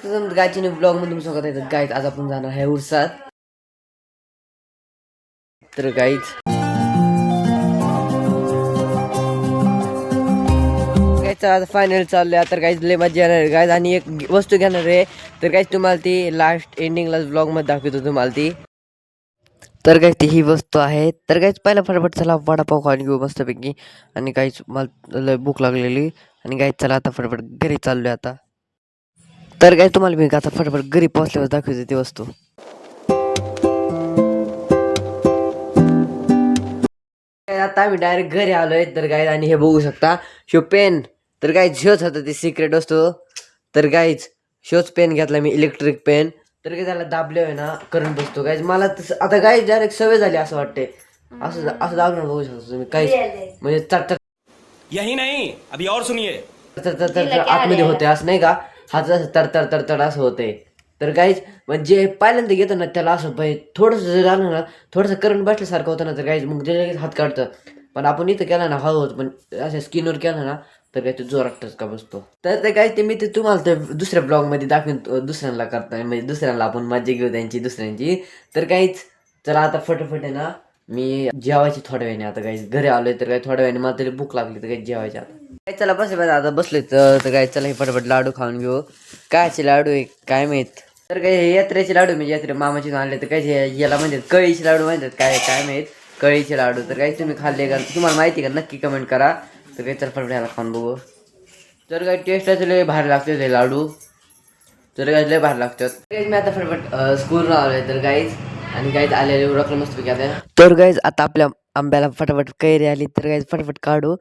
गायची ब्लॉग मध्ये तुमचं स्वागत आहे. गाईज आज आपण जाणार आहे उरसात. तर गाईज आज फायनल चाललंय. तर गाईज लय मजा येणार आहे गाईज. आणि एक वस्तू घेणार आहे. तर गाईज तुम्हाला ती लास्ट एंडिंगला ब्लॉग मध्ये दाखवतो तुम्हाला ती. तर गाईज ती ही वस्तू आहे. तर गाईज पहिला फटाफट चला वडापाव खाऊन घेऊ मस्तपैकी. आणि गाईज मला लय भूक लागलेली. आणि गाईज चला आता फटाफट घरी चाललोय आता. तर गाईज तुम्हाला मी आता फटाफट घरी पोहोचल्यावर दाखवते ती वस्तू. आता आम्ही डायरेक्ट घरी आलोय. तर गाईज आणि हे बघू शकता शो पेन. तर गाईज शोच होता ते सिक्रेट असतो. तर गाईज शोच पेन घेतला मी, इलेक्ट्रिक पेन. तर काय त्याला दाबल्यावर ना करंट बसतो गाईज. मला तसं आता गाईज डायरेक्ट सवय झाली असं वाटते. असं असं दाबलं बघू शकतो तुम्ही काहीच म्हणजे चट यही नहीं अभी और सुनिए. आतमध्ये होते असं नाही का, हात असं तर असं होते. तर काहीच म्हणजे पहिल्यांदा घेतं ना त्याला असं थोडंसं जर झालं ना, थोडंसं करंट बसल्यासारखं होतं ना, तर काहीच मग ते लगेच हात काढतं. पण आपण इथं केला ना हळूहळू, पण अशा स्किनवर केला ना तर काही ते जोरातच का बसतो. तर ते काय ते मी ते तुम्हाला ते दुसऱ्या ब्लॉगमध्ये दाखवेन. दुसऱ्यांना करता म्हणजे दुसऱ्यांना आपण मजा घेऊ त्यांची दुसऱ्यांची. तर काहीच चला आता फटाफट आहे ना, मी जेवायची थोड्या वेळाने. आता काही घरी आलोय तर काही थोड्या वेळाने मला तरी भूक लागली तर काही जेवायची आता. काय चला बस आता बसले तर काय चला हे फटाफट लाडू खाऊन घेऊ. कायचे लाडू आहे काय माहित. तर काही यात्रेचे लाडू म्हणजे यात्रे मामाचे आणले. तर काय याला म्हणतात कळीचे लाडू म्हणतात काय काय माहित. कळीचे लाडू तर काही तुम्ही खाल्ले का, तुम्हाला माहिती का नक्की कमेंट करा. तर काही चला फटाफट याला खाऊन बघू. तर काही टेस्टचे लय भारी लागते ते लाडू. तर काही लय भारी लागतात. मी आता फटाफट स्कूलला आलोय. तर गाईज आणि गाईज आलेले उरकलं मस्त आता. तर गाईज आता आपल्या आंब्याला फटाफट कैरी आली. तर गाईज फटाफट काढू.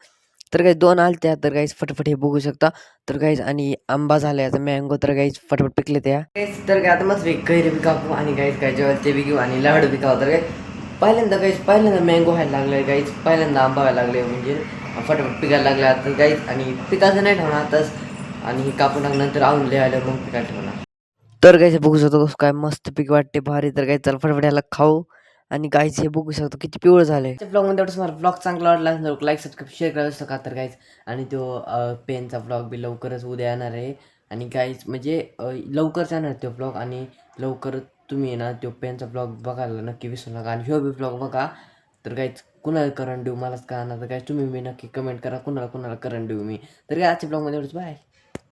तर काही दोन आलत्या. तर गाईज फटाफट हे बघू शकता. तर गाईज आणि आंबा झालाय आता मँगो. तर गाईज फटाफट पिकले त्या. तर काय आता मस्त कैरी बी कापू आणि गाईज काय जेव्हा ते बी घेऊ आणि लाडू बी खाऊ. तर काय पहिल्यांदा मँगो व्हायला लागलाय गाईज. पहिल्यांदा आंबा व्हायला लागले म्हणजे फटाफट पिकायला लागला. तर गाईज आणि पिकाचं नाही ठेवणार आताच. आणि हे कापून टाकल्यानंतर आणून लिहायला मग पिकायला ठेवणार. तर गाईज बघू शकतो कसं काय मस्त पीक वाटते भारी. तर गाईज चला फटाफट याला खाऊ. आणि गाईज हे बघू शकतो किती पिवळं झालंय. ब्लॉग मध्ये तुम्हाला ब्लॉग चांगला वाटला असेल लाईक सबस्क्राईब शेअर करायला असतं का. तर गाईज आणि तो पेनचा ब्लॉग बी लवकरच उद्या येणार आहे. आणि गाईज म्हणजे लवकरच येणार तो ब्लॉग. आणि लवकरच तुम्ही ना तो पेनचा ब्लॉग बघायला नक्की विसरू नका. आणि ह्यो बी ब्लॉग बघा. तर गाईज कुणाला करंट देऊ मलाच का ना. तर काय तुम्ही मी नक्की कमेंट करा कुणाला करंट देऊ मी. तर काय आजच्या ब्लॉगमध्ये एवढंच बाय.